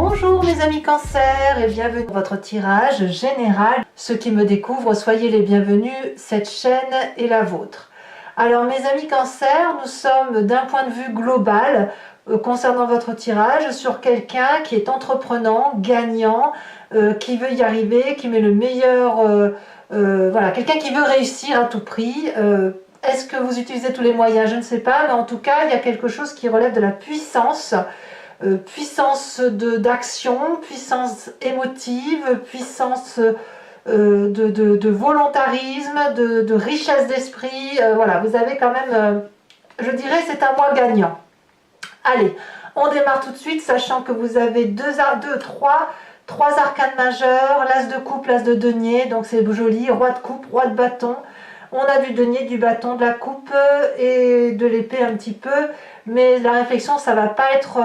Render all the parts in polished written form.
Bonjour mes amis Cancer et bienvenue dans votre tirage général. Ceux qui me découvrent, soyez les bienvenus, cette chaîne est la vôtre. Alors mes amis Cancer, nous sommes d'un point de vue global concernant votre tirage sur quelqu'un qui est entreprenant, gagnant, qui veut y arriver, qui met le meilleur, voilà, quelqu'un qui veut réussir à tout prix. Est-ce que vous utilisez tous les moyens? Je ne sais pas, mais en tout cas il y a quelque chose qui relève de la puissance. Puissance d'action, puissance émotive, puissance de volontarisme, de richesse d'esprit. Voilà, vous avez quand même, je dirais, c'est un mois gagnant. Allez, on démarre tout de suite, sachant que vous avez trois arcanes majeures, l'as de coupe, l'as de denier, donc c'est joli, roi de coupe, roi de bâton. On a du denier, du bâton, de la coupe et de l'épée un petit peu, mais la réflexion, ça va pas être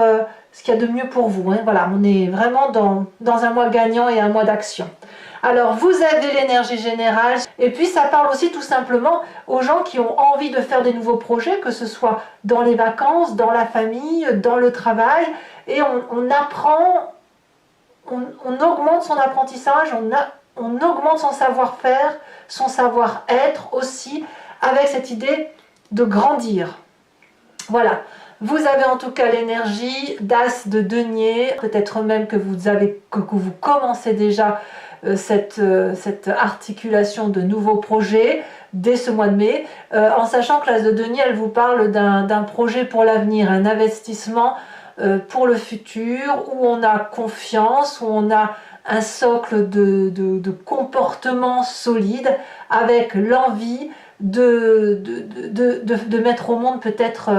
ce qu'il y a de mieux pour vous. Hein. Voilà, on est vraiment dans un mois gagnant et un mois d'action. Alors, vous avez l'énergie générale, et puis ça parle aussi tout simplement aux gens qui ont envie de faire des nouveaux projets, que ce soit dans les vacances, dans la famille, dans le travail, et on apprend, on augmente son apprentissage, on augmente son savoir-faire, son savoir-être aussi, avec cette idée de grandir. Voilà, vous avez en tout cas l'énergie d'as de denier, peut-être même que vous commencez déjà cette articulation de nouveaux projets dès ce mois de mai, en sachant que l'as de denier, elle vous parle d'un projet pour l'avenir, un investissement pour le futur, où on a confiance, où on a un socle de comportement solide, avec l'envie de mettre au monde peut-être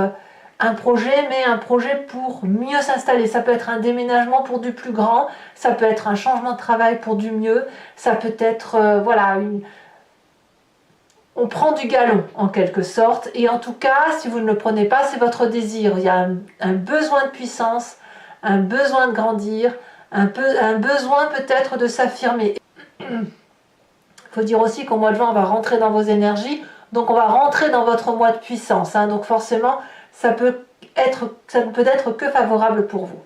un projet, mais un projet pour mieux s'installer. Ça peut être un déménagement pour du plus grand, ça peut être un changement de travail pour du mieux, ça peut être, voilà, on prend du galon en quelque sorte, et en tout cas, si vous ne le prenez pas, c'est votre désir. Il y a un besoin de puissance, un besoin de grandir, un besoin peut-être de s'affirmer. Il faut dire aussi qu'au mois de juin, on va rentrer dans vos énergies, donc on va rentrer dans votre mois de puissance, hein, donc forcément, ça ne peut être que favorable pour vous.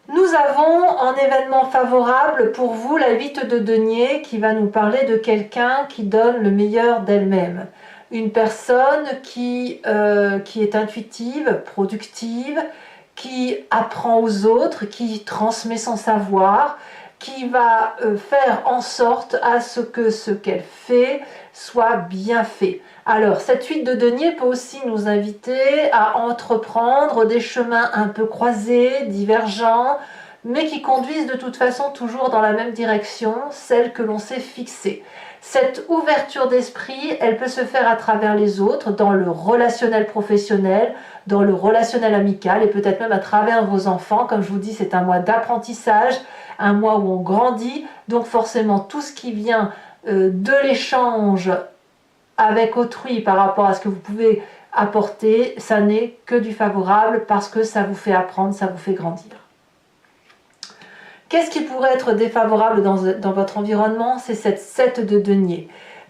Nous avons en événement favorable pour vous la 8 de denier qui va nous parler de quelqu'un qui donne le meilleur d'elle-même. Une personne qui est intuitive, productive, qui apprend aux autres, qui transmet son savoir, qui va faire en sorte à ce qu'elle fait soit bien fait. Alors, cette 8 de denier peut aussi nous inviter à entreprendre des chemins un peu croisés, divergents, mais qui conduisent de toute façon toujours dans la même direction, celle que l'on s'est fixée. Cette ouverture d'esprit, elle peut se faire à travers les autres, dans le relationnel professionnel, dans le relationnel amical et peut-être même à travers vos enfants. Comme je vous dis, c'est un mois d'apprentissage, un mois où on grandit, donc forcément tout ce qui vient de l'échange avec autrui par rapport à ce que vous pouvez apporter, ça n'est que du favorable parce que ça vous fait apprendre, ça vous fait grandir. Qu'est-ce qui pourrait être défavorable dans votre environnement? C'est cette 7 de denier,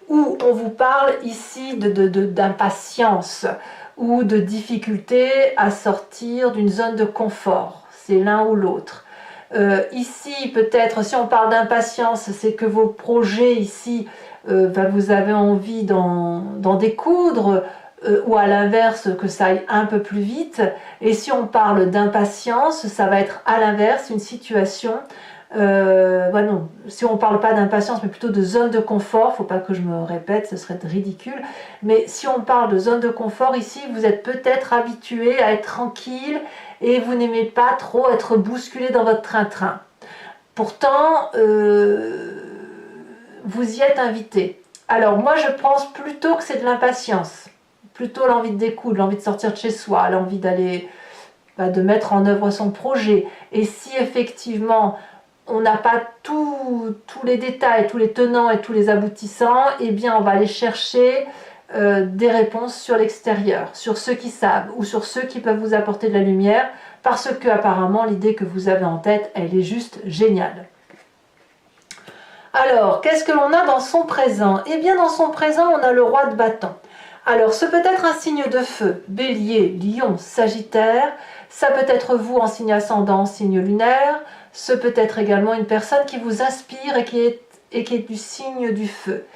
où on vous parle ici d'impatience ou de difficulté à sortir d'une zone de confort. C'est l'un ou l'autre. Ici, peut-être, si on parle d'impatience, c'est que vos projets ici, vous avez envie d'en découdre, ou à l'inverse, que ça aille un peu plus vite. Et si on parle d'impatience, ça va être à l'inverse, une situation, non, si on ne parle pas d'impatience, mais plutôt de zone de confort, il ne faut pas que je me répète, ce serait ridicule, mais si on parle de zone de confort, ici, vous êtes peut-être habitué à être tranquille, et vous n'aimez pas trop être bousculé dans votre train-train. Pourtant, vous y êtes invité. Alors moi, je pense plutôt que c'est de l'impatience, plutôt l'envie de découdre, l'envie de sortir de chez soi, l'envie d'aller, de mettre en œuvre son projet. Et si effectivement, on n'a pas tous les détails, tous les tenants et tous les aboutissants, eh bien on va aller chercher des réponses sur l'extérieur, sur ceux qui savent ou sur ceux qui peuvent vous apporter de la lumière, parce que apparemment l'idée que vous avez en tête, elle est juste géniale. Alors, qu'est-ce que l'on a dans son présent? Eh bien dans son présent, on a le roi de bâton. Alors, ce peut être un signe de feu, bélier, lion, sagittaire, Ça peut être vous en signe ascendant, signe lunaire. Ce peut être également une personne qui vous inspire et qui est du signe du feu.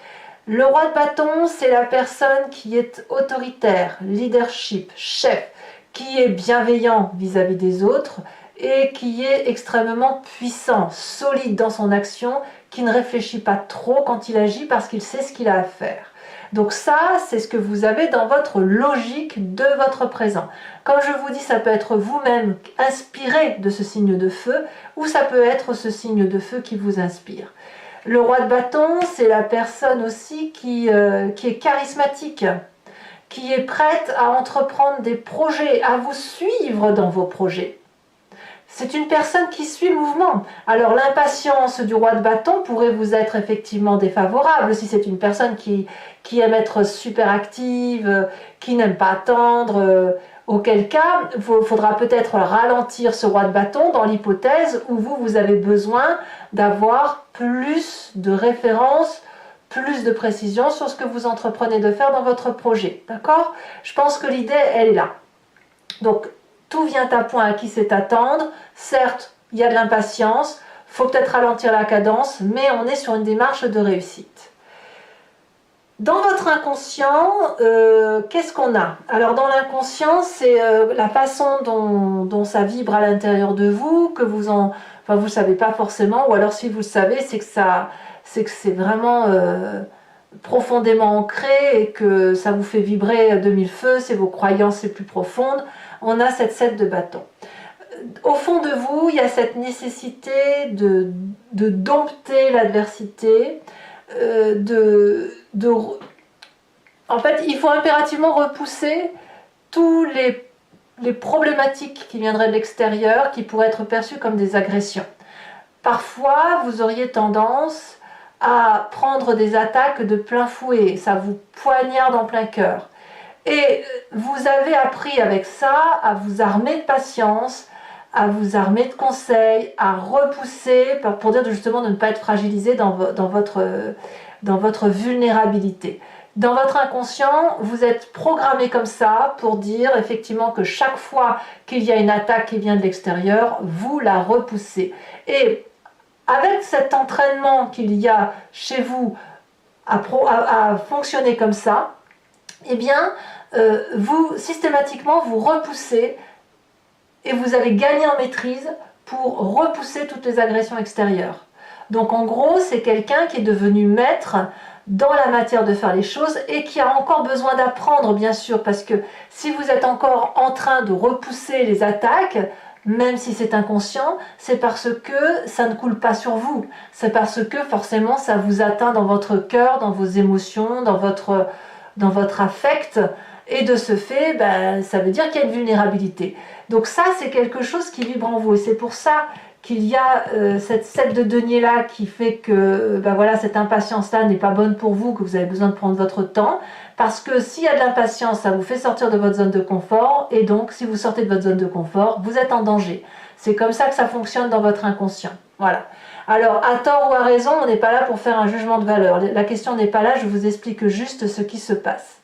Le roi de bâton, c'est la personne qui est autoritaire, leadership, chef, qui est bienveillant vis-à-vis des autres et qui est extrêmement puissant, solide dans son action, qui ne réfléchit pas trop quand il agit parce qu'il sait ce qu'il a à faire. Donc ça, c'est ce que vous avez dans votre logique de votre présent. Comme je vous dis, ça peut être vous-même inspiré de ce signe de feu, ou ça peut être ce signe de feu qui vous inspire. Le roi de bâton, c'est la personne aussi qui est charismatique, qui est prête à entreprendre des projets, à vous suivre dans vos projets. C'est une personne qui suit le mouvement. Alors l'impatience du roi de bâton pourrait vous être effectivement défavorable si c'est une personne qui aime être super active, qui n'aime pas attendre, auquel cas il faudra peut-être ralentir ce roi de bâton dans l'hypothèse où vous avez besoin d'avoir plus de références, plus de précision sur ce que vous entreprenez de faire dans votre projet. D'accord? Je pense que l'idée, elle est là. Donc, tout vient à point à qui sait attendre. Certes, il y a de l'impatience, il faut peut-être ralentir la cadence, mais on est sur une démarche de réussite. Dans votre inconscient, qu'est-ce qu'on a? Alors dans l'inconscient, c'est la façon dont ça vibre à l'intérieur de vous, que vous ne savez pas forcément, ou alors si vous le savez, c'est que c'est vraiment profondément ancré et que ça vous fait vibrer de mille feux, c'est vos croyances les plus profondes. On a cette 7 de bâton. Au fond de vous, il y a cette nécessité de dompter l'adversité, en fait, il faut impérativement repousser tous les problématiques qui viendraient de l'extérieur, qui pourraient être perçues comme des agressions. Parfois, vous auriez tendance à prendre des attaques de plein fouet, ça vous poignarde en plein cœur. Et vous avez appris avec ça à vous armer de patience, à vous armer de conseils, à repousser pour dire justement de ne pas être fragilisé dans votre vulnérabilité. Dans votre inconscient, vous êtes programmé comme ça pour dire effectivement que chaque fois qu'il y a une attaque qui vient de l'extérieur, vous la repoussez. Et avec cet entraînement qu'il y a chez vous à fonctionner comme ça, eh bien, vous, systématiquement, vous repoussez et vous allez gagner en maîtrise pour repousser toutes les agressions extérieures. Donc en gros, c'est quelqu'un qui est devenu maître dans la matière de faire les choses et qui a encore besoin d'apprendre, bien sûr, parce que si vous êtes encore en train de repousser les attaques, même si c'est inconscient, c'est parce que ça ne coule pas sur vous. C'est parce que forcément ça vous atteint dans votre cœur, dans vos émotions, dans votre affect. Et de ce fait, ça veut dire qu'il y a une vulnérabilité. Donc ça, c'est quelque chose qui vibre en vous. Et c'est pour ça qu'il y a cette 7 de denier-là qui fait que cette impatience-là n'est pas bonne pour vous, que vous avez besoin de prendre votre temps. Parce que s'il y a de l'impatience, ça vous fait sortir de votre zone de confort. Et donc, si vous sortez de votre zone de confort, vous êtes en danger. C'est comme ça que ça fonctionne dans votre inconscient. Voilà. Alors, à tort ou à raison, on n'est pas là pour faire un jugement de valeur. La question n'est pas là, je vous explique juste ce qui se passe.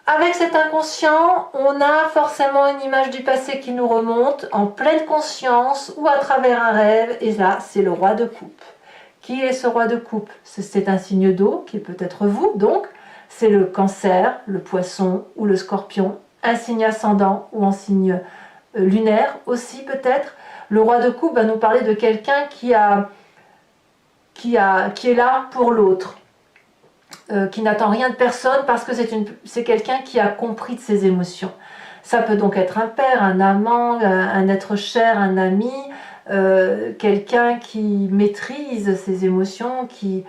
Avec cet inconscient, on a forcément une image du passé qui nous remonte en pleine conscience ou à travers un rêve. Et là, c'est le roi de coupe. Qui est ce roi de coupe? C'est un signe d'eau, qui est peut-être vous, donc. C'est le cancer, le poisson ou le scorpion. Un signe ascendant ou en signe lunaire aussi peut-être. Le roi de coupe va nous parler de quelqu'un qui est là pour l'autre. Qui n'attend rien de personne parce que c'est quelqu'un qui a compris de ses émotions. Ça peut donc être un père, un amant, un être cher, un ami, quelqu'un qui maîtrise ses émotions, qui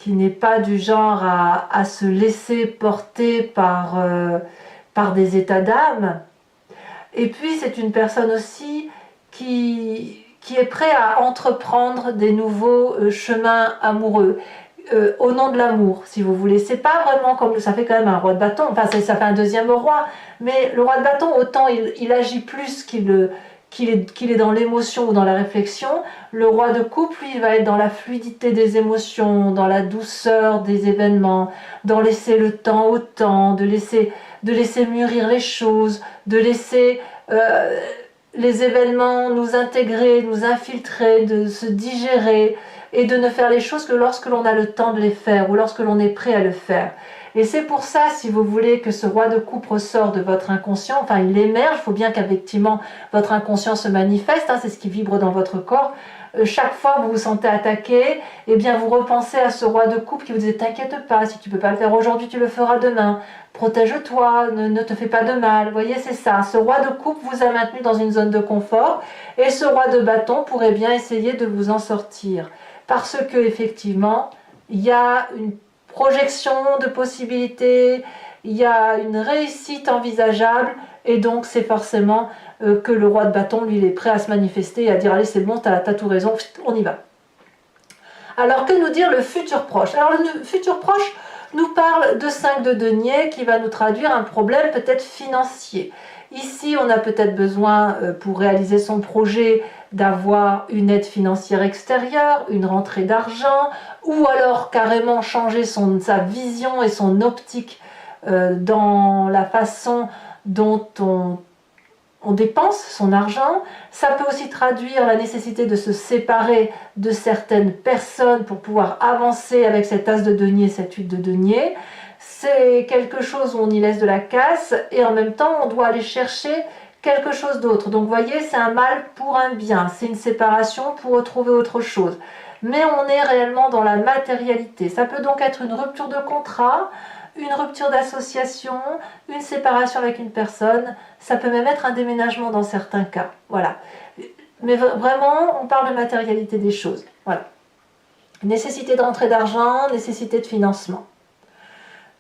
n'est pas du genre à se laisser porter par des états d'âme. Et puis c'est une personne aussi qui est prêt à entreprendre des nouveaux chemins amoureux. Au nom de l'amour, si vous voulez. C'est pas vraiment comme ça fait quand même un roi de bâton, enfin ça fait un deuxième roi, mais le roi de bâton, autant il agit plus qu'il est dans l'émotion ou dans la réflexion. Le roi de coupe, lui, il va être dans la fluidité des émotions, dans la douceur des événements, dans laisser le temps au temps, de laisser mûrir les choses, de laisser les événements, nous intégrer, nous infiltrer, de se digérer et de ne faire les choses que lorsque l'on a le temps de les faire ou lorsque l'on est prêt à le faire. Et c'est pour ça, si vous voulez que ce roi de coupe ressort de votre inconscient, enfin il émerge, il faut bien qu'effectivement votre inconscient se manifeste, hein, c'est ce qui vibre dans votre corps. Chaque fois que vous vous sentez attaqué, eh bien vous repensez à ce roi de coupe qui vous dit « T'inquiète pas, si tu ne peux pas le faire aujourd'hui, tu le feras demain. Protège-toi, ne te fais pas de mal. » Vous voyez, c'est ça. Ce roi de coupe vous a maintenu dans une zone de confort et ce roi de bâton pourrait bien essayer de vous en sortir. Parce que effectivement, il y a une projection de possibilités, il y a une réussite envisageable et donc c'est forcément que le roi de bâton, lui, il est prêt à se manifester et à dire « Allez, c'est bon, t'as tout raison, on y va ». Alors, que nous dire le futur proche? Alors, le futur proche nous parle de 5 de denier qui va nous traduire un problème peut-être financier. Ici, on a peut-être besoin, pour réaliser son projet, d'avoir une aide financière extérieure, une rentrée d'argent, ou alors carrément changer sa vision et son optique dans la façon dont on dépense son argent. Ça peut aussi traduire la nécessité de se séparer de certaines personnes pour pouvoir avancer avec cet as de denier, cette 8 de denier. C'est quelque chose où on y laisse de la casse et en même temps on doit aller chercher quelque chose d'autre. Donc vous voyez, c'est un mal pour un bien, c'est une séparation pour retrouver autre chose. Mais on est réellement dans la matérialité. Ça peut donc être une rupture de contrat, une rupture d'association, une séparation avec une personne, ça peut même être un déménagement dans certains cas. Voilà. Mais vraiment, on parle de matérialité des choses. Voilà. Nécessité de rentrée d'argent, nécessité de financement.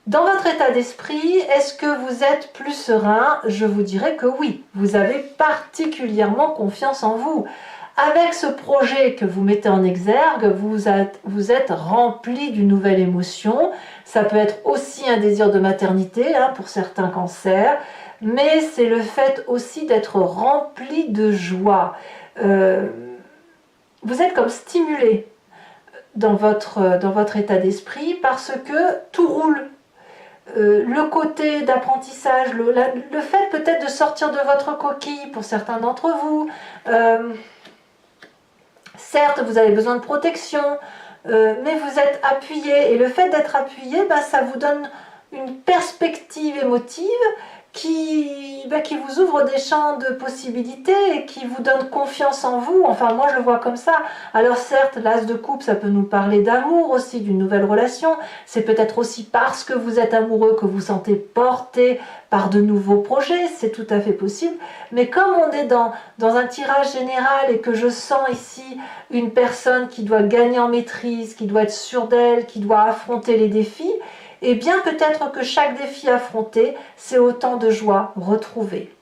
Dans votre état d'esprit, est-ce que vous êtes plus serein? Je vous dirais que oui, vous avez particulièrement confiance en vous. Avec ce projet que vous mettez en exergue, vous êtes rempli d'une nouvelle émotion. Ça peut être aussi un désir de maternité, hein, pour certains cancers, mais c'est le fait aussi d'être rempli de joie. Vous êtes comme stimulé dans votre état d'esprit parce que tout roule. Le côté d'apprentissage, le fait peut-être de sortir de votre coquille pour certains d'entre vous. Certes, vous avez besoin de protection, mais vous êtes appuyé. Et le fait d'être appuyé, ça vous donne une perspective émotive qui vous ouvre des champs de possibilités et qui vous donne confiance en vous. Enfin, moi, je le vois comme ça. Alors certes, l'as de coupe, ça peut nous parler d'amour aussi, d'une nouvelle relation. C'est peut-être aussi parce que vous êtes amoureux que vous sentez porté par de nouveaux projets. C'est tout à fait possible. Mais comme on est dans un tirage général et que je sens ici une personne qui doit gagner en maîtrise, qui doit être sûre d'elle, qui doit affronter les défis, et bien peut-être que chaque défi affronté, c'est autant de joie retrouvée.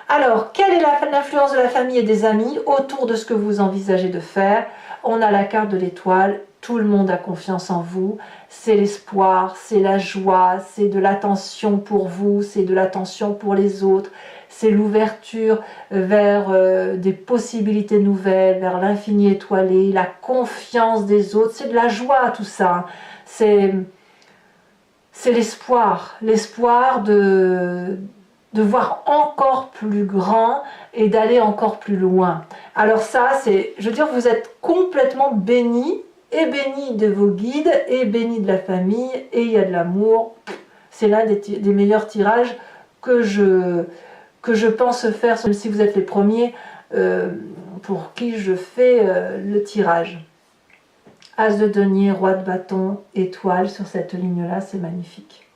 Alors, quelle est l'influence de la famille et des amis autour de ce que vous envisagez de faire? On a la carte de l'étoile, tout le monde a confiance en vous, c'est l'espoir, c'est la joie, c'est de l'attention pour vous, c'est de l'attention pour les autres, c'est l'ouverture vers des possibilités nouvelles, vers l'infini étoilé, la confiance des autres, c'est de la joie tout ça, c'est l'espoir de voir encore plus grand et d'aller encore plus loin. Alors ça, je veux dire, vous êtes complètement béni, et béni de vos guides, et béni de la famille, et il y a de l'amour. C'est l'un des meilleurs tirages que je pense faire, même si vous êtes les premiers pour qui je fais le tirage. As de denier, roi de bâton, étoile sur cette ligne-là, c'est magnifique.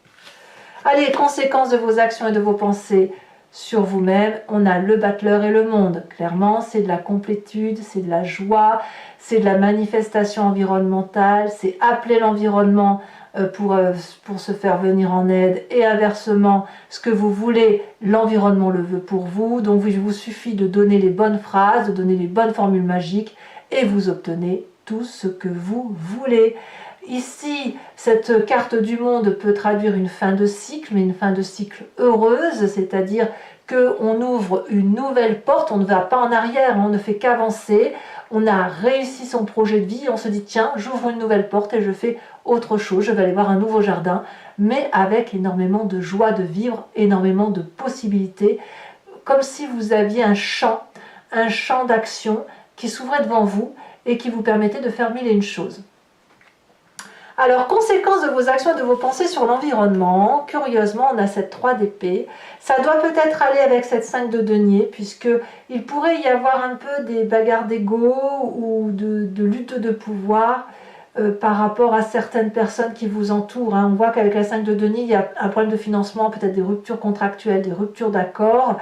Allez, conséquences de vos actions et de vos pensées sur vous-même, on a le battleur et le monde. Clairement, c'est de la complétude, c'est de la joie, c'est de la manifestation environnementale, c'est appeler l'environnement pour se faire venir en aide et inversement, ce que vous voulez, l'environnement le veut pour vous. Donc il vous suffit de donner les bonnes phrases, de donner les bonnes formules magiques et vous obtenez tout ce que vous voulez. Ici, cette carte du monde peut traduire une fin de cycle, mais une fin de cycle heureuse, c'est-à-dire qu'on ouvre une nouvelle porte, on ne va pas en arrière, on ne fait qu'avancer, on a réussi son projet de vie, on se dit tiens, j'ouvre une nouvelle porte et je fais autre chose, je vais aller voir un nouveau jardin, mais avec énormément de joie de vivre, énormément de possibilités, comme si vous aviez un champ d'action qui s'ouvrait devant vous et qui vous permettait de faire mille et une choses. Alors, conséquence de vos actions et de vos pensées sur l'environnement, curieusement, on a cette 3 d'épée. Ça doit peut-être aller avec cette 5 de denier, puisqu'il pourrait y avoir un peu des bagarres d'ego ou de lutte de pouvoir par rapport à certaines personnes qui vous entourent. On voit qu'avec la 5 de denier, il y a un problème de financement, peut-être des ruptures contractuelles, des ruptures d'accords.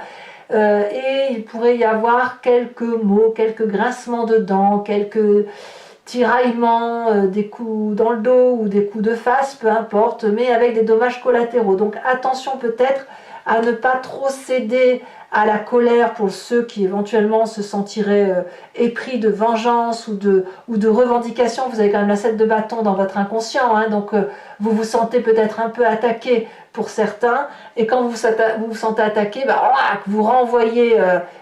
Et il pourrait y avoir quelques mots, quelques grincements de dents, quelques tiraillements, des coups dans le dos ou des coups de face, peu importe, mais avec des dommages collatéraux. Donc attention peut-être à ne pas trop céder à la colère pour ceux qui éventuellement se sentiraient épris de vengeance ou de revendication. Vous avez quand même la 7 de bâton dans votre inconscient, donc vous vous sentez peut-être un peu attaqué pour certains, et quand vous vous sentez attaqué, vous renvoyez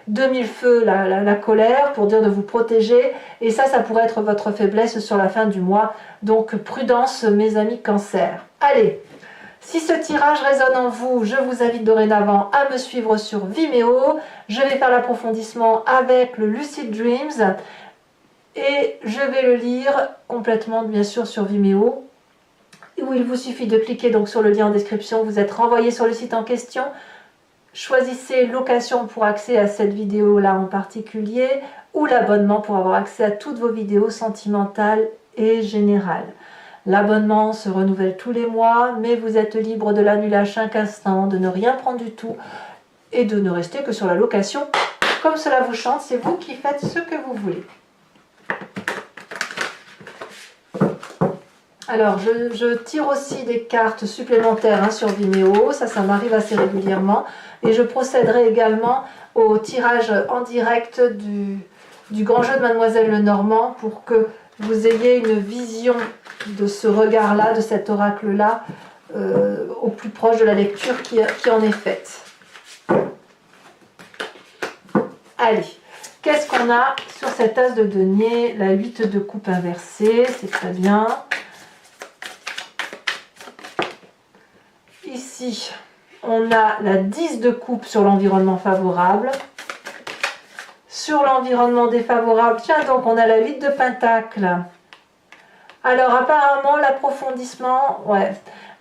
de mille feux la colère pour dire de vous protéger, et ça pourrait être votre faiblesse sur la fin du mois. Donc prudence mes amis Cancer. Allez, si ce tirage résonne en vous, je vous invite dorénavant à me suivre sur Vimeo. Je vais faire l'approfondissement avec le Lucid Dreams et je vais le lire complètement bien sûr sur Vimeo, où il vous suffit de cliquer donc sur le lien en description. Vous êtes renvoyé sur le site en question. Choisissez location pour accès à cette vidéo là en particulier, ou l'abonnement pour avoir accès à toutes vos vidéos sentimentales et générales. L'abonnement se renouvelle tous les mois, mais vous êtes libre de l'annuler à chaque instant, de ne rien prendre du tout et de ne rester que sur la location comme cela vous chante. C'est vous qui faites ce que vous voulez. Alors, je tire aussi des cartes supplémentaires sur Vimeo, ça m'arrive assez régulièrement. Et je procéderai également au tirage en direct du grand jeu de Mademoiselle Lenormand pour que vous ayez une vision de ce regard-là, de cet oracle-là, au plus proche de la lecture qui en est faite. Allez, qu'est-ce qu'on a sur cet as de denier? La 8 de coupe inversée, c'est très bien. Ici, on a la 10 de coupe sur l'environnement favorable. Sur l'environnement défavorable, tiens donc, on a la 8 de pentacle. Alors apparemment, l'approfondissement,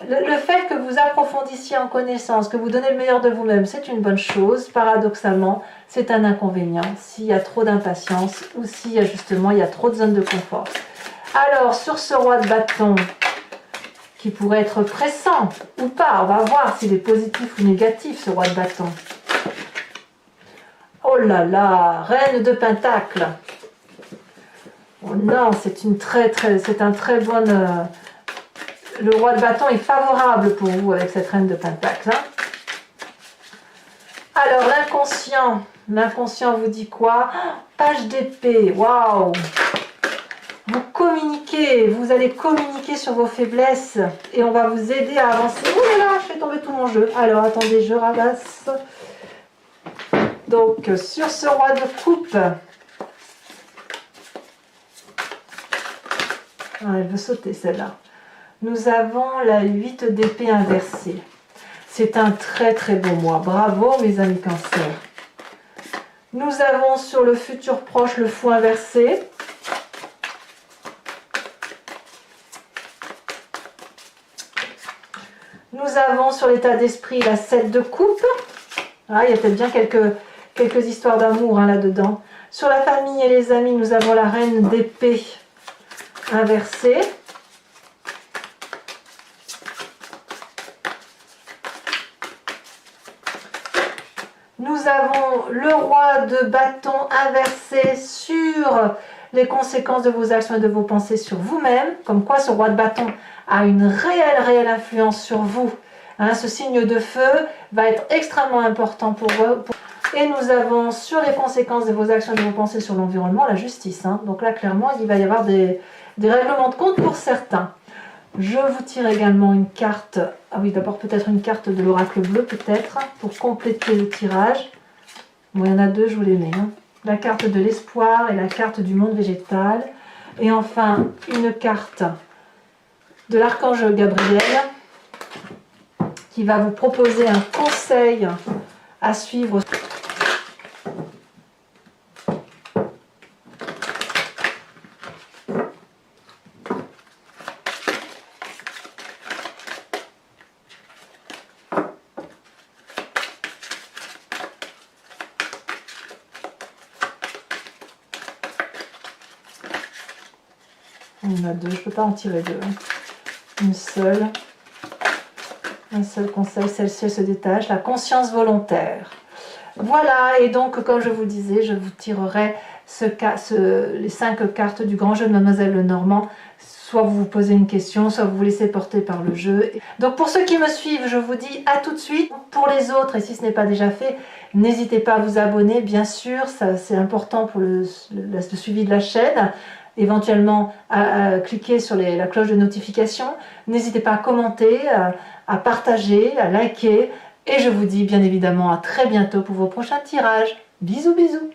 le fait que vous approfondissiez en connaissance, que vous donnez le meilleur de vous-même, c'est une bonne chose. Paradoxalement, c'est un inconvénient s'il y a trop d'impatience ou s'il y a justement trop de zones de confort. Alors, sur ce roi de bâton, qui pourrait être pressant ou pas, on va voir s'il est positif ou négatif, ce roi de bâton. Oh là là, reine de pentacle. Oh non, c'est un très bon... le roi de bâton est favorable pour vous avec cette reine de pentacle. Alors, l'inconscient vous dit quoi? Page d'épée, waouh! Vous communiquez, vous allez communiquer sur vos faiblesses et on va vous aider à avancer. Oh là là, je fais tomber tout mon jeu. Alors, attendez, je ramasse. Donc, sur ce roi de coupe... elle veut sauter celle-là. Nous avons la 8 d'épée inversée. C'est un très très beau mois. Bravo mes amis Cancer. Nous avons sur le futur proche le fou inversé. Nous avons sur l'état d'esprit la 7 de coupe. Il y a peut-être bien quelques histoires d'amour là-dedans. Sur la famille et les amis, nous avons la reine d'épée inversée. Nous avons le roi de bâton inversé sur les conséquences de vos actions et de vos pensées sur vous-même. Comme quoi ce roi de bâton a une réelle influence sur vous. Ce signe de feu va être extrêmement important pour vous. Et nous avons sur les conséquences de vos actions et de vos pensées sur l'environnement, la justice. Donc là, clairement, il va y avoir des règlements de compte pour certains. Je vous tire également une carte. Ah oui, d'abord peut-être une carte de l'oracle bleu, peut-être, pour compléter le tirage. Bon, il y en a deux, je vous les mets. La carte de l'espoir et la carte du monde végétal. Et enfin, une carte de l'archange Gabriel qui va vous proposer un conseil à suivre Il y en a deux, je ne peux pas en tirer deux. Une seule. Un seul conseil, celle-ci se détache. La conscience volontaire. Voilà, et donc, comme je vous disais, je vous tirerai les 5 cartes du grand jeu de Mademoiselle Lenormand. Soit vous vous posez une question, soit vous vous laissez porter par le jeu. Donc pour ceux qui me suivent, je vous dis à tout de suite. Pour les autres, et si ce n'est pas déjà fait, n'hésitez pas à vous abonner, bien sûr, c'est important pour le suivi de la chaîne. Éventuellement à cliquer sur la cloche de notification. N'hésitez pas à commenter, à partager, à liker. Et je vous dis bien évidemment à très bientôt pour vos prochains tirages. Bisous bisous.